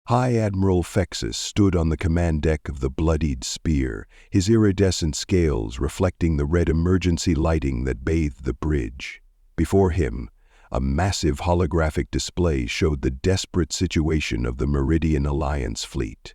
High Admiral Fexus stood on the command deck of the bloodied Spear, his iridescent scales reflecting the red emergency lighting that bathed the bridge. Before him, a massive holographic display showed the desperate situation of the Meridian Alliance fleet.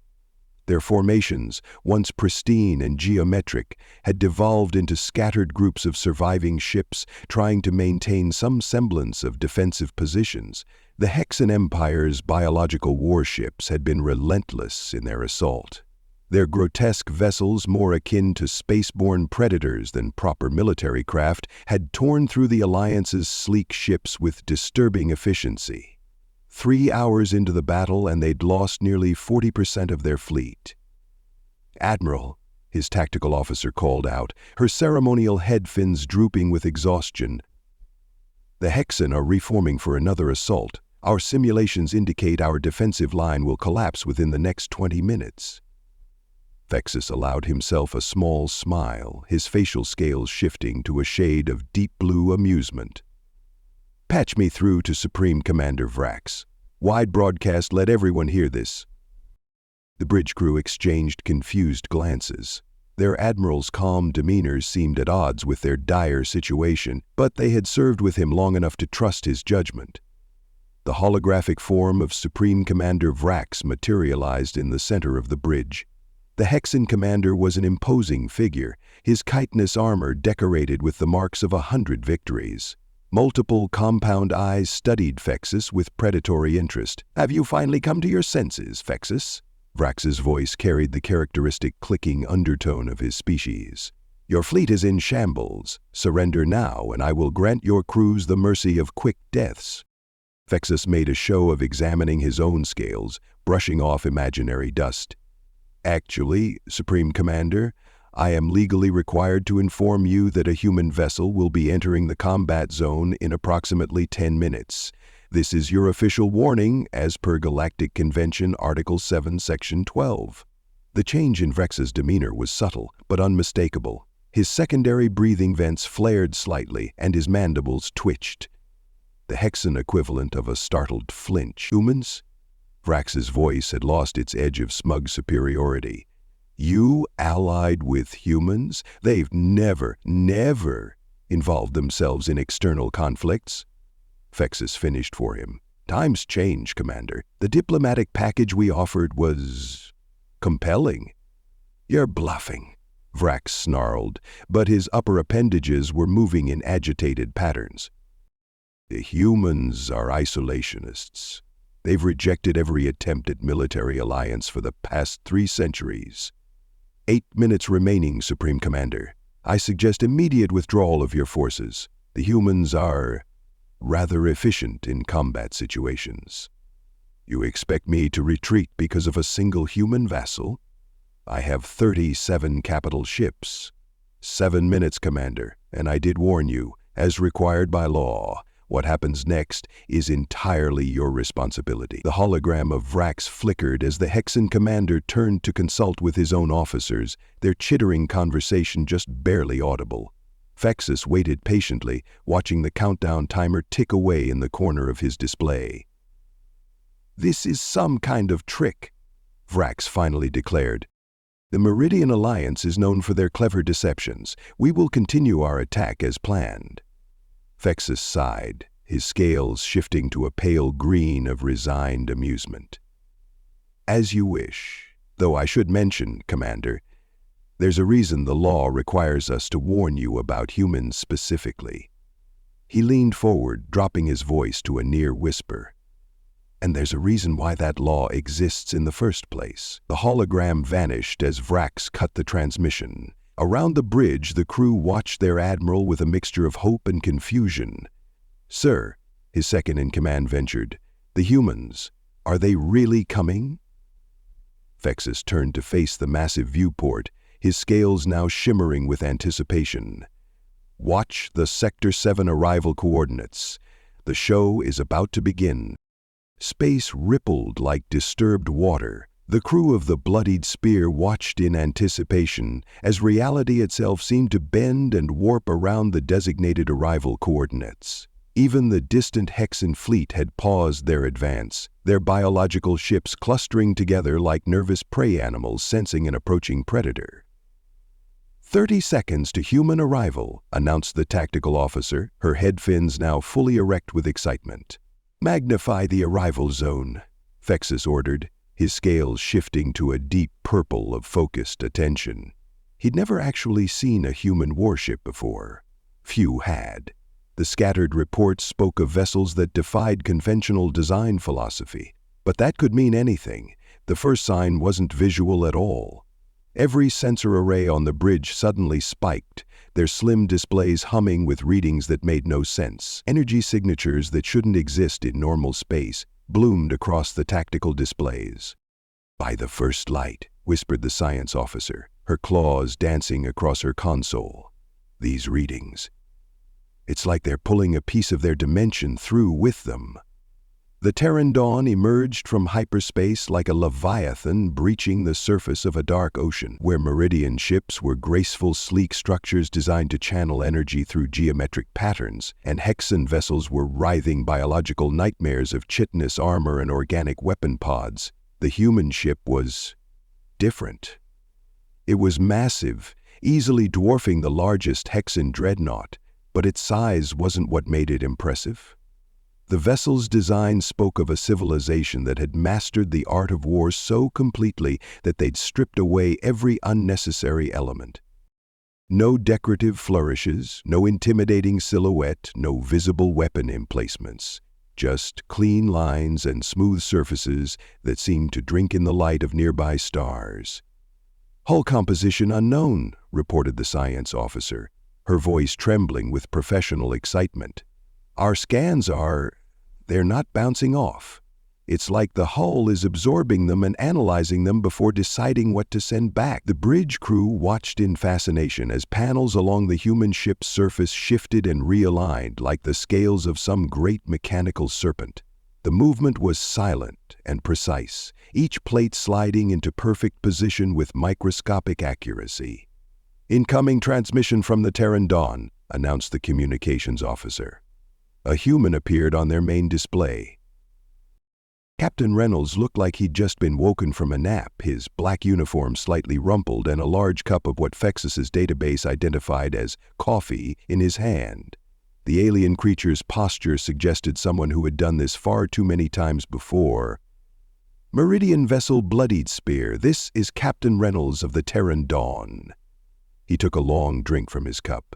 Their formations, once pristine and geometric, had devolved into scattered groups of surviving ships trying to maintain some semblance of defensive positions. The Hexan Empire's biological warships had been relentless in their assault. Their grotesque vessels, more akin to spaceborne predators than proper military craft, had torn through the Alliance's sleek ships with disturbing efficiency. 3 hours into the battle, and they'd lost nearly 40% of their fleet. "Admiral," his tactical officer called out, her ceremonial head fins drooping with exhaustion. "The Hexan are reforming for another assault. Our simulations indicate our defensive line will collapse within the next 20 minutes. Fexus allowed himself a small smile, his facial scales shifting to a shade of deep blue amusement. "Patch me through to Supreme Commander Vrax. Wide broadcast, let everyone hear this." The bridge crew exchanged confused glances. Their admiral's calm demeanor seemed at odds with their dire situation, but they had served with him long enough to trust his judgment. The holographic form of Supreme Commander Vrax materialized in the center of the bridge. The Hexan commander was an imposing figure, his chitinous armor decorated with the marks of 100 victories. Multiple compound eyes studied Fexus with predatory interest. "Have you finally come to your senses, Fexus?" Vrax's voice carried the characteristic clicking undertone of his species. "Your fleet is in shambles. Surrender now, and I will grant your crews the mercy of quick deaths." Fexus made a show of examining his own scales, brushing off imaginary dust. "Actually, Supreme Commander, I am legally required to inform you that a human vessel will be entering the combat zone in approximately 10 minutes. This is your official warning as per Galactic Convention Article 7, Section 12. The change in Vrax's demeanor was subtle, but unmistakable. His secondary breathing vents flared slightly, and his mandibles twitched. The Hexan equivalent of a startled flinch. "Humans?" Vrax's voice had lost its edge of smug superiority. "You allied with humans? They've never involved themselves in external conflicts." Fexus finished for him. "Times change, Commander. The diplomatic package we offered was compelling." "You're bluffing," Vrax snarled, but his upper appendages were moving in agitated patterns. "The humans are isolationists. They've rejected every attempt at military alliance for the past 3 centuries. 8 minutes remaining, Supreme Commander. I suggest immediate withdrawal of your forces. The humans are rather efficient in combat situations." "You expect me to retreat because of a single human vassal? I have 37 capital ships. 7 minutes, Commander, and I did warn you, as required by law. What happens next is entirely your responsibility." The hologram of Vrax flickered as the Hexan commander turned to consult with his own officers, their chittering conversation just barely audible. Fexus waited patiently, watching the countdown timer tick away in the corner of his display. "This is some kind of trick," Vrax finally declared. "The Meridian Alliance is known for their clever deceptions. We will continue our attack as planned." Fexus sighed, his scales shifting to a pale green of resigned amusement. "As you wish, though I should mention, Commander, there's a reason the law requires us to warn you about humans specifically." He leaned forward, dropping his voice to a near whisper. "And there's a reason why that law exists in the first place." The hologram vanished as Vrax cut the transmission. Around the bridge, the crew watched their admiral with a mixture of hope and confusion. "Sir," his second-in-command ventured, "the humans, are they really coming?" Fexus turned to face the massive viewport, his scales now shimmering with anticipation. "Watch the Sector 7 arrival coordinates. The show is about to begin." Space rippled like disturbed water. The crew of the bloodied Spear watched in anticipation as reality itself seemed to bend and warp around the designated arrival coordinates. Even the distant Hexan fleet had paused their advance, their biological ships clustering together like nervous prey animals sensing an approaching predator. 30 seconds to human arrival, announced the tactical officer, her head fins now fully erect with excitement. Magnify the arrival zone, Fexus ordered, his scales shifting to a deep purple of focused attention. He'd never actually seen a human warship before. Few had. The scattered reports spoke of vessels that defied conventional design philosophy. But that could mean anything. The first sign wasn't visual at all. Every sensor array on the bridge suddenly spiked, their slim displays humming with readings that made no sense. Energy signatures that shouldn't exist in normal space bloomed across the tactical displays. "By the first light," whispered the science officer, her claws dancing across her console. "These readings. It's like they're pulling a piece of their dimension through with them." The Terran Dawn emerged from hyperspace like a leviathan breaching the surface of a dark ocean, where Meridian ships were graceful, sleek structures designed to channel energy through geometric patterns, and Hexan vessels were writhing biological nightmares of chitinous armor and organic weapon pods. The human ship was different. It was massive, easily dwarfing the largest Hexan dreadnought, but its size wasn't what made it impressive. The vessel's design spoke of a civilization that had mastered the art of war so completely that they'd stripped away every unnecessary element. No decorative flourishes, no intimidating silhouette, no visible weapon emplacements. Just clean lines and smooth surfaces that seemed to drink in the light of nearby stars. "Hull composition unknown," reported the science officer, her voice trembling with professional excitement. "Our scans they're not bouncing off. It's like the hull is absorbing them and analyzing them before deciding what to send back." The bridge crew watched in fascination as panels along the human ship's surface shifted and realigned like the scales of some great mechanical serpent. The movement was silent and precise, each plate sliding into perfect position with microscopic accuracy. "Incoming transmission from the Terran Dawn," announced the communications officer. A human appeared on their main display. Captain Reynolds looked like he'd just been woken from a nap, his black uniform slightly rumpled and a large cup of what Fexus's database identified as coffee in his hand. The alien creature's posture suggested someone who had done this far too many times before. "Meridian vessel Bloodied Spear, this is Captain Reynolds of the Terran Dawn." He took a long drink from his cup.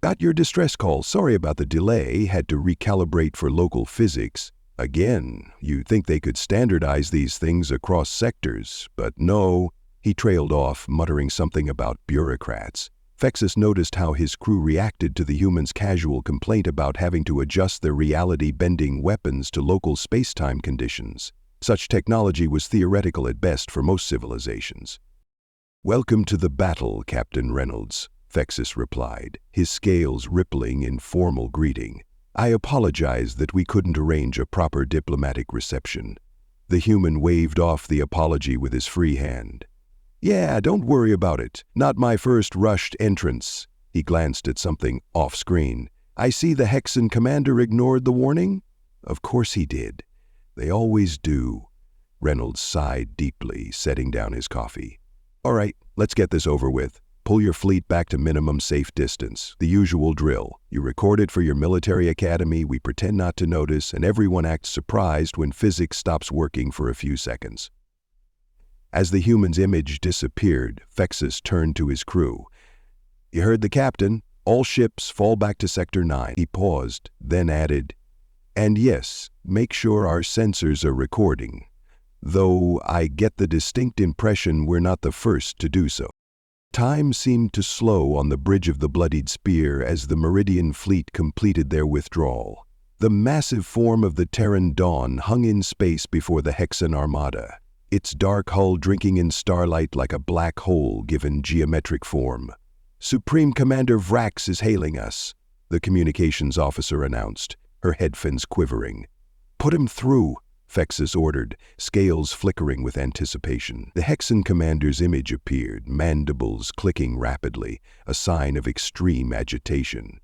"Got your distress call. Sorry about the delay. Had to recalibrate for local physics. Again, you'd think they could standardize these things across sectors, but no." He trailed off, muttering something about bureaucrats. Fexus noticed how his crew reacted to the human's casual complaint about having to adjust their reality-bending weapons to local space-time conditions. Such technology was theoretical at best for most civilizations. "Welcome to the battle, Captain Reynolds," Fexus replied, his scales rippling in formal greeting. "I apologize that we couldn't arrange a proper diplomatic reception." The human waved off the apology with his free hand. "Yeah, don't worry about it. Not my first rushed entrance." He glanced at something off-screen. "I see the Hexan commander ignored the warning?" "Of course he did. They always do." Reynolds sighed deeply, setting down his coffee. "All right, let's get this over with. Pull your fleet back to minimum safe distance. The usual drill. You record it for your military academy, we pretend not to notice, and everyone acts surprised when physics stops working for a few seconds." As the human's image disappeared, Fexus turned to his crew. "You heard the captain. All ships fall back to Sector 9. He paused, then added, "And yes, make sure our sensors are recording. Though I get the distinct impression we're not the first to do so." Time seemed to slow on the bridge of the Bloodied Spear as the Meridian fleet completed their withdrawal. The massive form of the Terran Dawn hung in space before the Hexan Armada, its dark hull drinking in starlight like a black hole given geometric form. "Supreme Commander Vrax is hailing us," the communications officer announced, her head fins quivering. "Put him through," Fexus ordered, scales flickering with anticipation. The Hexan commander's image appeared, mandibles clicking rapidly, a sign of extreme agitation.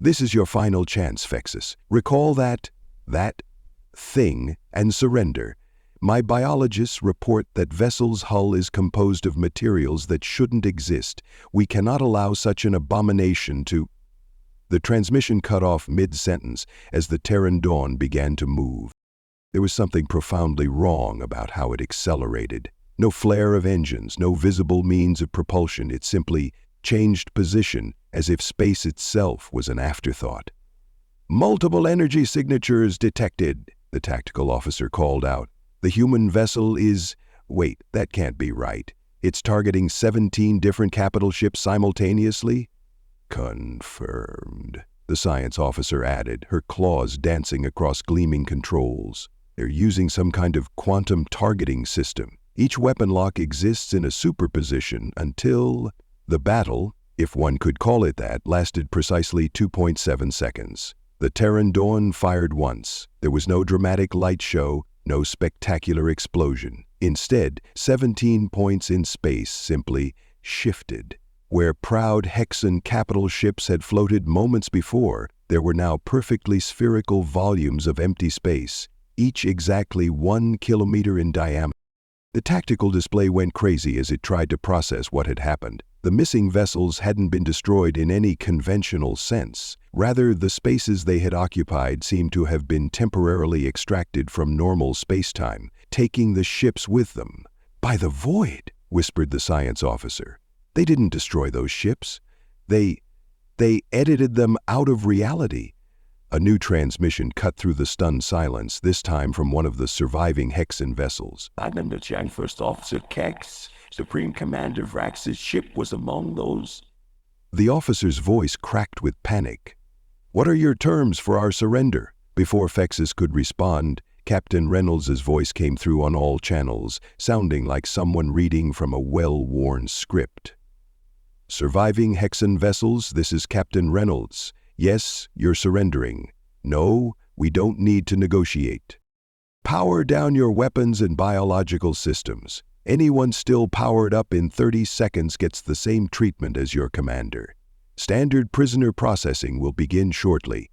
This is your final chance, Fexus. Recall that thing and surrender. My biologists report that vessel's hull is composed of materials that shouldn't exist. We cannot allow such an abomination to... The transmission cut off mid-sentence as the Terran Dawn began to move. There was something profoundly wrong about how it accelerated. No flare of engines, no visible means of propulsion. It simply changed position as if space itself was an afterthought. "Multiple energy signatures detected," the tactical officer called out. "The human vessel is... Wait, that can't be right. It's targeting 17 different capital ships simultaneously?" "Confirmed," the science officer added, her claws dancing across gleaming controls. "They're using some kind of quantum targeting system. Each weapon lock exists in a superposition until... The battle, if one could call it that, lasted precisely 2.7 seconds. The Terran Dawn fired once. There was no dramatic light show, no spectacular explosion. Instead, 17 points in space simply shifted. Where proud Hexan capital ships had floated moments before, there were now perfectly spherical volumes of empty space, each exactly 1 kilometer in diameter. The tactical display went crazy as it tried to process what had happened. The missing vessels hadn't been destroyed in any conventional sense. Rather, the spaces they had occupied seemed to have been temporarily extracted from normal spacetime, taking the ships with them. "By the void," whispered the science officer. "They didn't destroy those ships. They edited them out of reality." A new transmission cut through the stunned silence, this time from one of the surviving Hexan vessels. "I'm the Chang First Officer Kex. Supreme Commander Vrax's ship was among those." The officer's voice cracked with panic. "What are your terms for our surrender?" Before Fexus could respond, Captain Reynolds's voice came through on all channels, sounding like someone reading from a well-worn script. "Surviving Hexan vessels, this is Captain Reynolds. Yes, you're surrendering. No, we don't need to negotiate. Power down your weapons and biological systems. Anyone still powered up in 30 seconds gets the same treatment as your commander. Standard prisoner processing will begin shortly."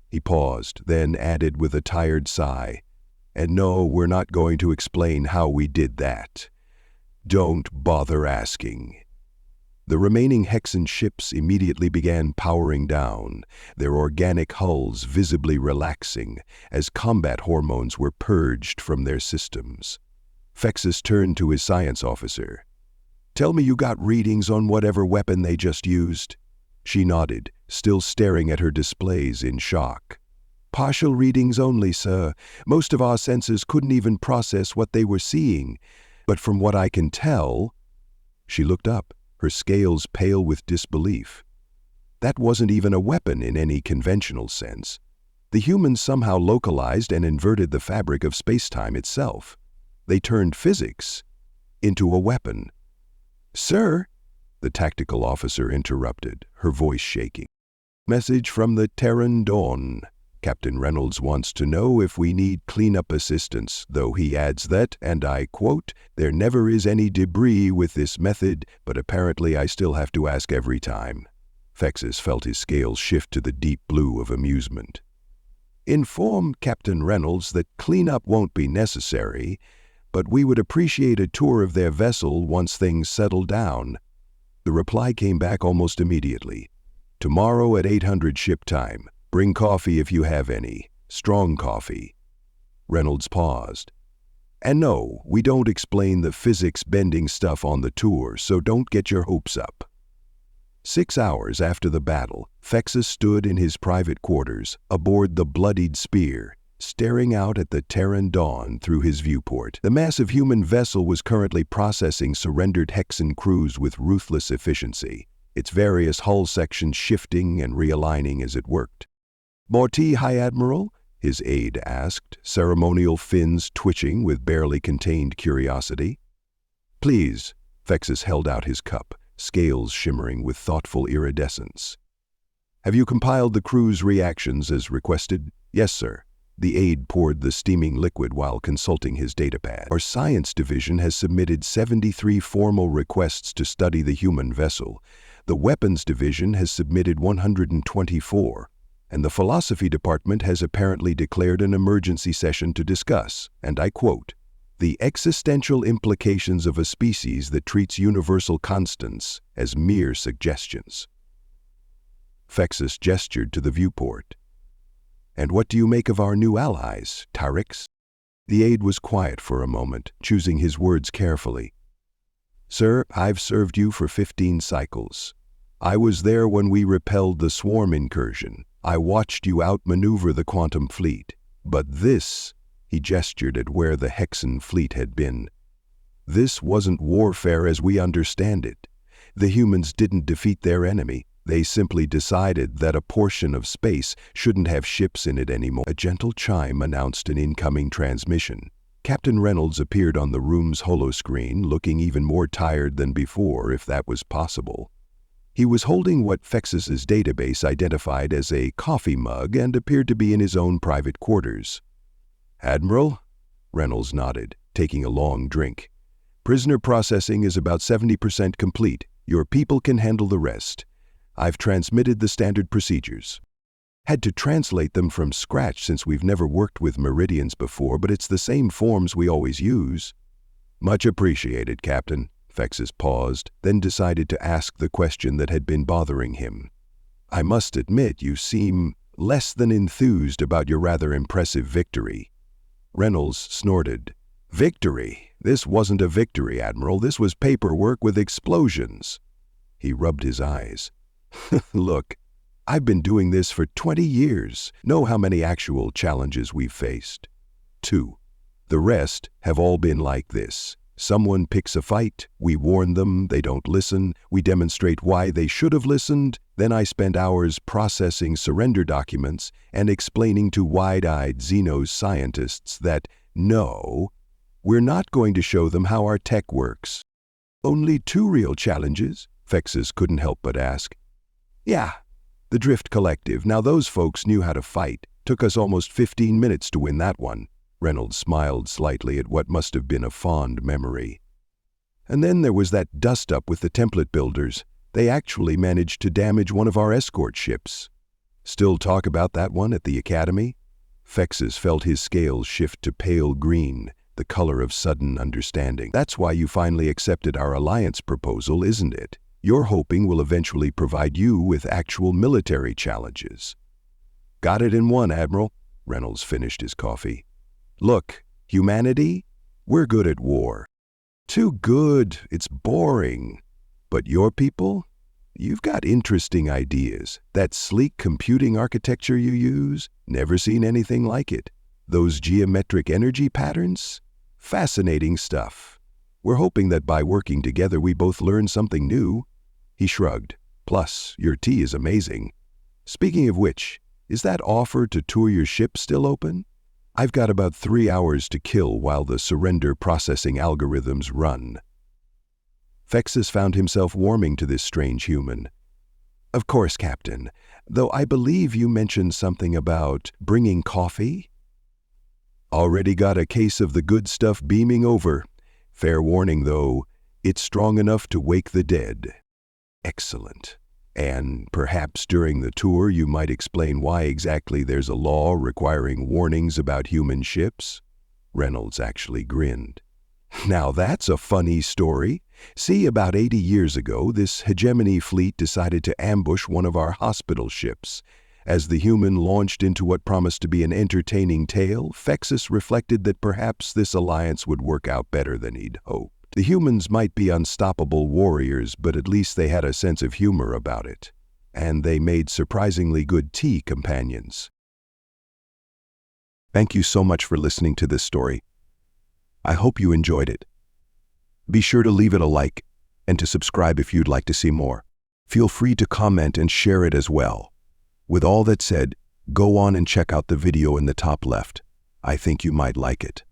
He paused, then added with a tired sigh, "And no, we're not going to explain how we did that. Don't bother asking." The remaining Hexan ships immediately began powering down, their organic hulls visibly relaxing as combat hormones were purged from their systems. Fexus turned to his science officer. "Tell me you got readings on whatever weapon they just used." She nodded, still staring at her displays in shock. "Partial readings only, sir. Most of our sensors couldn't even process what they were seeing. But from what I can tell..." She looked up, her scales pale with disbelief. That wasn't even a weapon in any conventional sense. The humans somehow localized and inverted the fabric of spacetime itself. They turned physics into a weapon. "Sir," the tactical officer interrupted, her voice shaking. "Message from the Terran Dawn. Captain Reynolds wants to know if we need cleanup assistance, though he adds that, and I quote, 'There never is any debris with this method, but apparently I still have to ask every time.'" Fexus felt his scales shift to the deep blue of amusement. "Inform Captain Reynolds that cleanup won't be necessary, but we would appreciate a tour of their vessel once things settle down." The reply came back almost immediately. "Tomorrow at 800 ship time. Bring coffee if you have any. Strong coffee." Reynolds paused. "And no, we don't explain the physics-bending stuff on the tour, so don't get your hopes up." 6 hours after the battle, Fexus stood in his private quarters, aboard the Bloodied Spear, staring out at the Terran Dawn through his viewport. The massive human vessel was currently processing surrendered Hexan crews with ruthless efficiency, its various hull sections shifting and realigning as it worked. "More tea, High Admiral?" his aide asked, ceremonial fins twitching with barely contained curiosity. "Please." Fexus held out his cup, scales shimmering with thoughtful iridescence. "Have you compiled the crew's reactions as requested?" "Yes, sir." The aide poured the steaming liquid while consulting his datapad. "Our science division has submitted 73 formal requests to study the human vessel. The weapons division has submitted 124. and the philosophy department has apparently declared an emergency session to discuss, and I quote, the existential implications of a species that treats universal constants as mere suggestions. Fexus gestured to the viewport. And what do you make of our new allies, Tyrix? The aide was quiet for a moment, choosing his words carefully. Sir, I've served you for 15 cycles. I was there when we repelled the swarm incursion. I watched you outmaneuver the quantum fleet. But this, he gestured at where the Hexan fleet had been. This wasn't warfare as we understand it. The humans didn't defeat their enemy. They simply decided that a portion of space shouldn't have ships in it anymore. A gentle chime announced an incoming transmission. Captain Reynolds appeared on the room's holoscreen, looking even more tired than before, if that was possible. He was holding what Fexus's database identified as a coffee mug and appeared to be in his own private quarters. Admiral? Reynolds nodded, taking a long drink. Prisoner processing is about 70% complete. Your people can handle the rest. I've transmitted the standard procedures. Had to translate them from scratch since we've never worked with Meridians before, but it's the same forms we always use. Much appreciated, Captain. Fexus paused, then decided to ask the question that had been bothering him. I must admit you seem less than enthused about your rather impressive victory. Reynolds snorted. Victory? This wasn't a victory, Admiral. This was paperwork with explosions. He rubbed his eyes. Look, I've been doing this for 20 years. Know how many actual challenges we've faced? 2. The rest have all been like this. Someone picks a fight, we warn them, they don't listen, we demonstrate why they should have listened, then I spend hours processing surrender documents and explaining to wide-eyed Xenos scientists that, no, we're not going to show them how our tech works. Only 2 real challenges? Fexus couldn't help but ask. Yeah, the Drift Collective. Now those folks knew how to fight. Took us almost 15 minutes to win that one. Reynolds smiled slightly at what must have been a fond memory. And then there was that dust-up with the template builders. They actually managed to damage one of our escort ships. Still talk about that one at the Academy? Fexus felt his scales shift to pale green, the color of sudden understanding. That's why you finally accepted our alliance proposal, isn't it? You're hoping we'll eventually provide you with actual military challenges. Got it in one, Admiral. Reynolds finished his coffee. Look, humanity, we're good at war. Too good, it's boring. But your people? You've got interesting ideas. That sleek computing architecture you use, never seen anything like it. Those geometric energy patterns? Fascinating stuff. We're hoping that by working together we both learn something new. He shrugged. Plus, your tea is amazing. Speaking of which, is that offer to tour your ship still open? I've got about 3 hours to kill while the surrender processing algorithms run. Fexus found himself warming to this strange human. Of course, Captain, though I believe you mentioned something about bringing coffee? Already got a case of the good stuff beaming over. Fair warning, though, it's strong enough to wake the dead. Excellent. And perhaps during the tour you might explain why exactly there's a law requiring warnings about human ships? Reynolds actually grinned. Now that's a funny story. See, about 80 years ago, this hegemony fleet decided to ambush one of our hospital ships. As the human launched into what promised to be an entertaining tale, Fexus reflected that perhaps this alliance would work out better than he'd hoped. The humans might be unstoppable warriors, but at least they had a sense of humor about it. And they made surprisingly good tea companions. Thank you so much for listening to this story. I hope you enjoyed it. Be sure to leave it a like and to subscribe if you'd like to see more. Feel free to comment and share it as well. With all that said, go on and check out the video in the top left. I think you might like it.